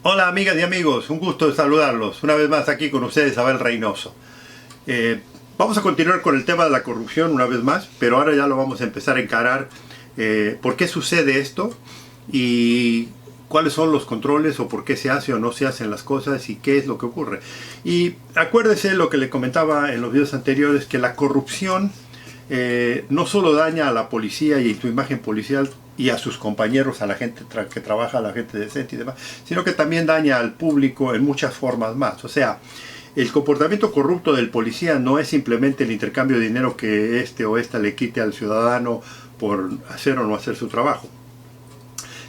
Hola amigas y amigos, un gusto de saludarlos. Una vez más aquí con ustedes, Abel Reynoso. Vamos a continuar con el tema de la corrupción una vez más, pero ahora ya lo vamos a empezar a encarar. ¿Por qué sucede esto? Y cuáles son los controles o por qué se hace o no se hacen las cosas y qué es lo que ocurre. Y acuérdese lo que le comentaba en los videos anteriores, que la corrupción no solo daña a la policía y su imagen policial y a sus compañeros, a la gente que trabaja, a la gente decente y demás, sino que también daña al público en muchas formas más. O sea, el comportamiento corrupto del policía no es simplemente el intercambio de dinero que este o esta le quite al ciudadano por hacer o no hacer su trabajo,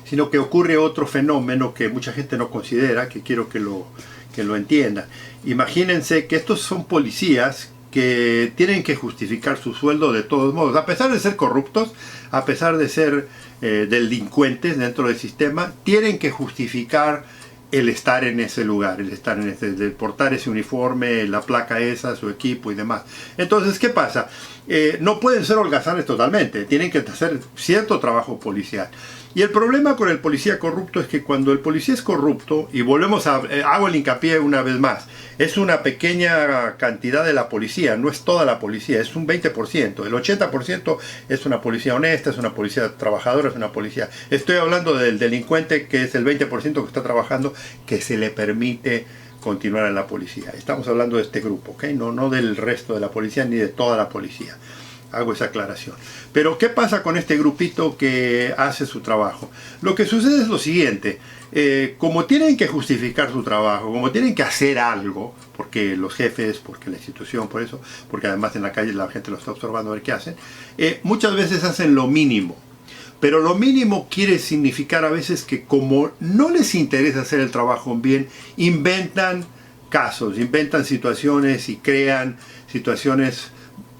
sino que ocurre otro fenómeno que mucha gente no considera, que quiero que lo entienda. Imagínense que estos son policías que tienen que justificar su sueldo de todos modos, a pesar de ser corruptos, a pesar de ser delincuentes dentro del sistema, tienen que justificar el estar en ese lugar, el estar en el portar ese uniforme, la placa esa, su equipo y demás. Entonces, ¿qué pasa? No pueden ser holgazanes totalmente, tienen que hacer cierto trabajo policial. Y el problema con el policía corrupto es que cuando el policía es corrupto, y volvemos a, hago el hincapié una vez más, es una pequeña cantidad de la policía, no es toda la policía, es un 20%, el 80% es una policía honesta, es una policía trabajadora, es una policía... Estoy hablando del delincuente, que es el 20% que está trabajando, que se le permite continuar en la policía. Estamos hablando de este grupo, ¿ok? No del resto de la policía ni de toda la policía. Hago esa aclaración. Pero ¿qué pasa con este grupito que hace su trabajo? Lo que sucede es lo siguiente. Como tienen que justificar su trabajo, como tienen que hacer algo, porque los jefes, porque la institución, por eso, porque además en la calle la gente lo está observando a ver qué hacen, muchas veces hacen lo mínimo. Pero lo mínimo quiere significar a veces que como no les interesa hacer el trabajo bien, inventan casos, inventan situaciones y crean situaciones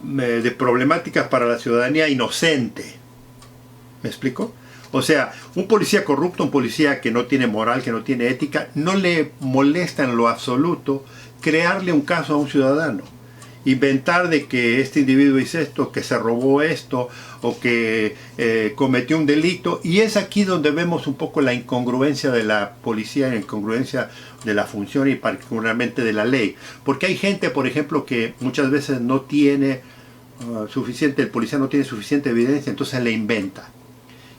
de problemáticas para la ciudadanía inocente. ¿Me explico? O sea, un policía corrupto, un policía que no tiene moral, que no tiene ética, no le molesta en lo absoluto crearle un caso a un ciudadano. Inventar de que este individuo hizo esto, que se robó esto, o que cometió un delito. Y es aquí donde vemos un poco la incongruencia de la policía, la incongruencia de la función y particularmente de la ley. Porque hay gente, por ejemplo, que muchas veces no tiene el policía no tiene suficiente evidencia, entonces le inventa.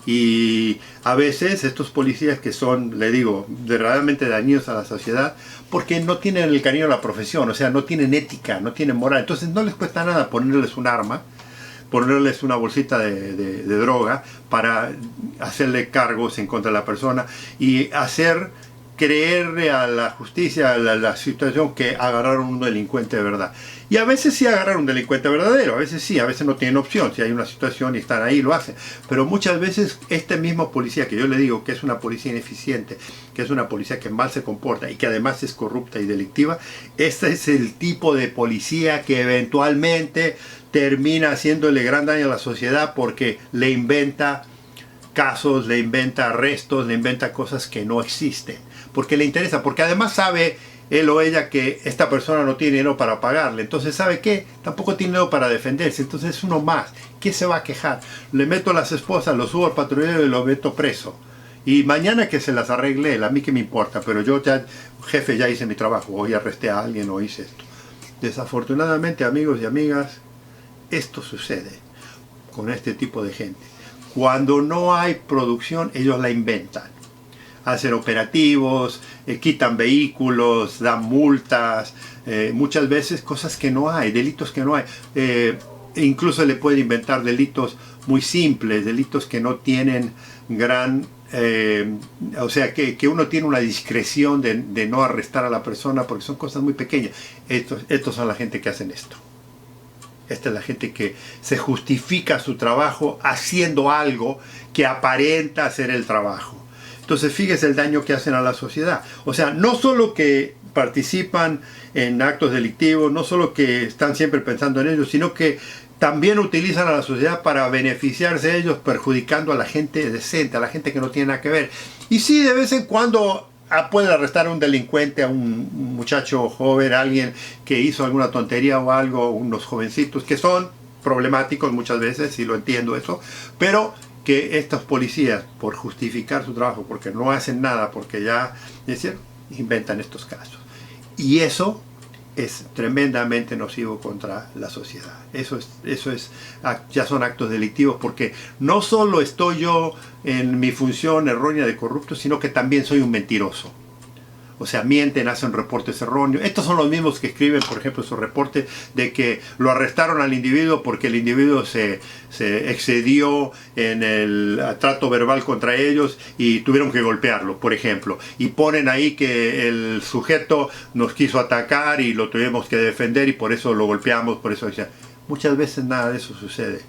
Y a veces estos policías que son, le digo, verdaderamente dañinos a la sociedad, porque no tienen el cariño a la profesión, o sea, no tienen ética, no tienen moral. Entonces no les cuesta nada ponerles un arma, ponerles una bolsita de droga para hacerle cargos en contra de la persona y hacer creerle a la justicia, a la situación, que agarraron un delincuente de verdad. Y a veces sí agarraron un delincuente verdadero, a veces sí, a veces no tienen opción. Si hay una situación y están ahí, lo hacen. Pero muchas veces este mismo policía, que yo le digo que es una policía ineficiente, que es una policía que mal se comporta y que además es corrupta y delictiva, este es el tipo de policía que eventualmente termina haciéndole gran daño a la sociedad porque le inventa casos, le inventa arrestos, le inventa cosas que no existen. Porque le interesa, porque además sabe él o ella que esta persona no tiene dinero para pagarle. Entonces, ¿sabe qué? Tampoco tiene dinero para defenderse. Entonces es uno más. ¿Qué se va a quejar? Le meto a las esposas, lo subo al patrullero y lo meto preso. Y mañana que se las arregle él, a mí que me importa. Pero yo ya, jefe, ya hice mi trabajo. Hoy arresté a alguien o hice esto. Desafortunadamente, amigos y amigas, esto sucede con este tipo de gente. Cuando no hay producción, ellos la inventan. Hacen operativos, quitan vehículos, dan multas, muchas veces cosas que no hay, delitos que no hay. Incluso le pueden inventar delitos muy simples, delitos que no tienen gran... o sea, que uno tiene una discreción de no arrestar a la persona porque son cosas muy pequeñas. Estos son la gente que hacen esto. Esta es la gente que se justifica su trabajo haciendo algo que aparenta hacer el trabajo. Entonces fíjese el daño que hacen a la sociedad. O sea, no solo que participan en actos delictivos, no solo que están siempre pensando en ellos, sino que también utilizan a la sociedad para beneficiarse de ellos, perjudicando a la gente decente, a la gente que no tiene nada que ver. Y sí, de vez en cuando pueden arrestar a un delincuente, a un muchacho joven, a alguien que hizo alguna tontería o algo, unos jovencitos que son problemáticos muchas veces, sí lo entiendo eso, pero que estos policías, por justificar su trabajo, porque no hacen nada, porque ya, es decir, inventan estos casos. Y eso es tremendamente nocivo contra la sociedad. Ya son actos delictivos, porque no solo estoy yo en mi función errónea de corrupto, sino que también soy un mentiroso. O sea, mienten, hacen reportes erróneos. Estos son los mismos que escriben, por ejemplo, su reporte de que lo arrestaron al individuo porque el individuo se excedió en el trato verbal contra ellos y tuvieron que golpearlo, por ejemplo. Y ponen ahí que el sujeto nos quiso atacar y lo tuvimos que defender y por eso lo golpeamos, por eso. Muchas veces nada de eso sucede,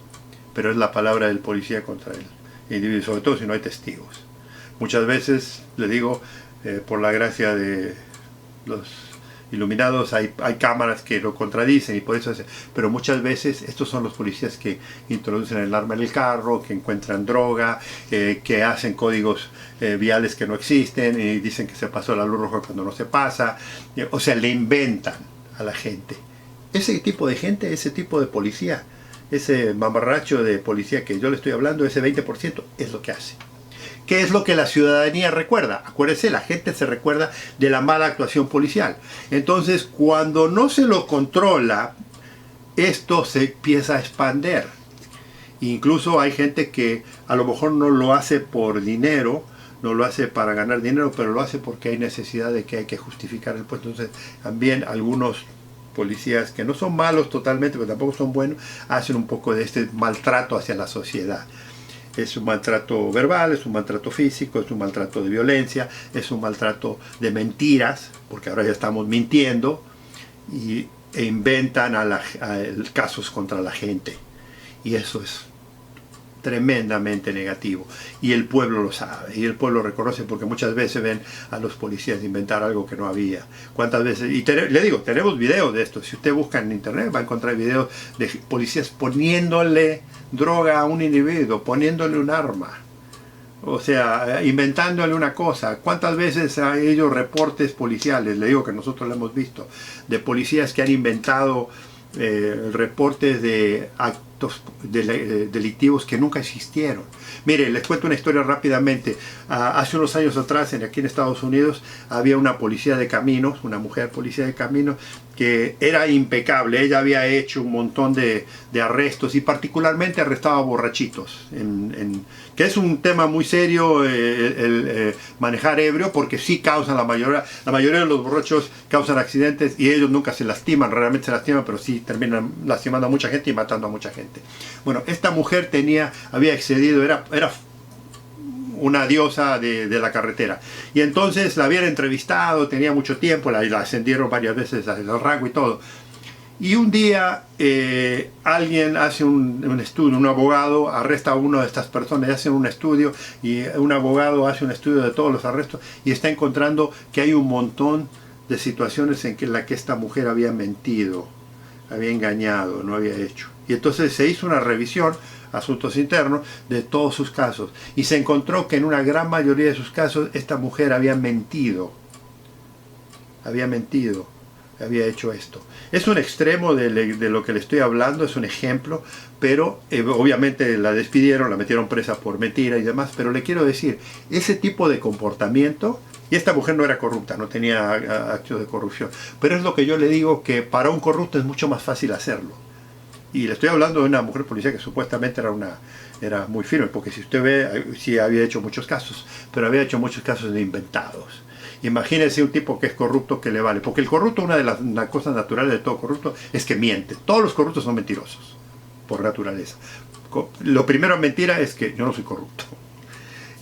pero es la palabra del policía contra el individuo, sobre todo si no hay testigos. Muchas veces, le digo, por la gracia de los iluminados, hay cámaras que lo contradicen y por eso pero muchas veces estos son los policías que introducen el arma en el carro, que encuentran droga, que hacen códigos viales que no existen y dicen que se pasó la luz roja cuando no se pasa, o sea, le inventan a la gente. Ese tipo de gente, ese tipo de policía, ese mamarracho de policía que yo le estoy hablando, ese 20% es lo que hace. ¿Qué es lo que la ciudadanía recuerda? Acuérdense, la gente se recuerda de la mala actuación policial. Entonces, cuando no se lo controla, esto se empieza a expandir. Incluso hay gente que a lo mejor no lo hace por dinero, no lo hace para ganar dinero, pero lo hace porque hay necesidad de que hay que justificar el puesto. Entonces, también algunos policías que no son malos totalmente, pero tampoco son buenos, hacen un poco de este maltrato hacia la sociedad. Es un maltrato verbal, es un maltrato físico, es un maltrato de violencia, es un maltrato de mentiras, porque ahora ya estamos mintiendo, e inventan casos contra la gente. Y eso es tremendamente negativo. Y el pueblo lo sabe, y el pueblo reconoce, porque muchas veces ven a los policías inventar algo que no había. ¿Cuántas veces? Y le digo, tenemos videos de esto. Si usted busca en internet va a encontrar videos de policías poniéndole droga a un individuo, poniéndole un arma, o sea, inventándole una cosa. ¿Cuántas veces hay ellos reportes policiales? Le digo que nosotros lo hemos visto, de policías que han inventado reportes de actos delictivos que nunca existieron. Mire, les cuento una historia rápidamente. Hace unos años atrás, aquí en Estados Unidos, había una policía de caminos, una mujer policía de caminos, que era impecable. Ella había hecho un montón de arrestos y particularmente arrestaba borrachitos, que es un tema muy serio, manejar ebrio, porque sí causan la mayoría de los borrachos causan accidentes y ellos nunca se lastiman, raramente se lastiman, pero sí terminan lastimando a mucha gente y matando a mucha gente. Bueno, esta mujer había excedido, era una diosa de la carretera, y entonces la habían entrevistado, tenía mucho tiempo, la ascendieron varias veces al rango y todo, y un día alguien hace un estudio, un abogado arresta a una de estas personas, hace un estudio, y un abogado hace un estudio de todos los arrestos y está encontrando que hay un montón de situaciones en las que esta mujer había mentido, había engañado, no había hecho. Y entonces se hizo una revisión, asuntos internos, de todos sus casos. Y se encontró que en una gran mayoría de sus casos esta mujer había mentido. Había hecho esto. Es un extremo de lo que le estoy hablando, es un ejemplo, pero obviamente la despidieron, la metieron presa por mentira y demás. Pero le quiero decir, ese tipo de comportamiento, y esta mujer no era corrupta, no tenía actos de corrupción, pero es lo que yo le digo, que para un corrupto es mucho más fácil hacerlo. Y le estoy hablando de una mujer policía que supuestamente era muy firme, porque si usted ve, sí había hecho muchos casos, pero había hecho muchos casos de inventados. Imagínese un tipo que es corrupto, que le vale, porque el corrupto, una de las cosas naturales de todo corrupto es que miente. Todos los corruptos son mentirosos, por naturaleza. Lo primero en mentira es que yo no soy corrupto.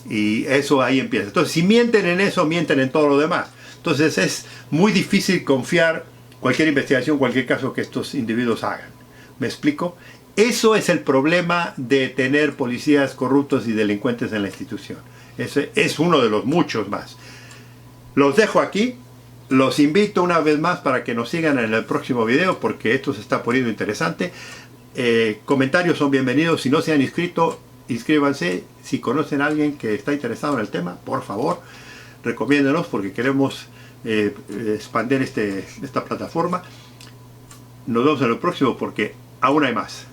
Y eso ahí empieza. Entonces, si mienten en eso, mienten en todo lo demás. Entonces es muy difícil confiar cualquier investigación, cualquier caso que estos individuos hagan. ¿Me explico? Eso es el problema de tener policías corruptos y delincuentes en la institución. Ese es uno de los muchos más. Los dejo aquí. Los invito una vez más para que nos sigan en el próximo video, porque esto se está poniendo interesante. Comentarios son bienvenidos. Si no se han inscrito, inscríbanse. Si conocen a alguien que está interesado en el tema, por favor, recomiéndenos, porque queremos expandir esta plataforma. Nos vemos en el próximo, porque aún hay más.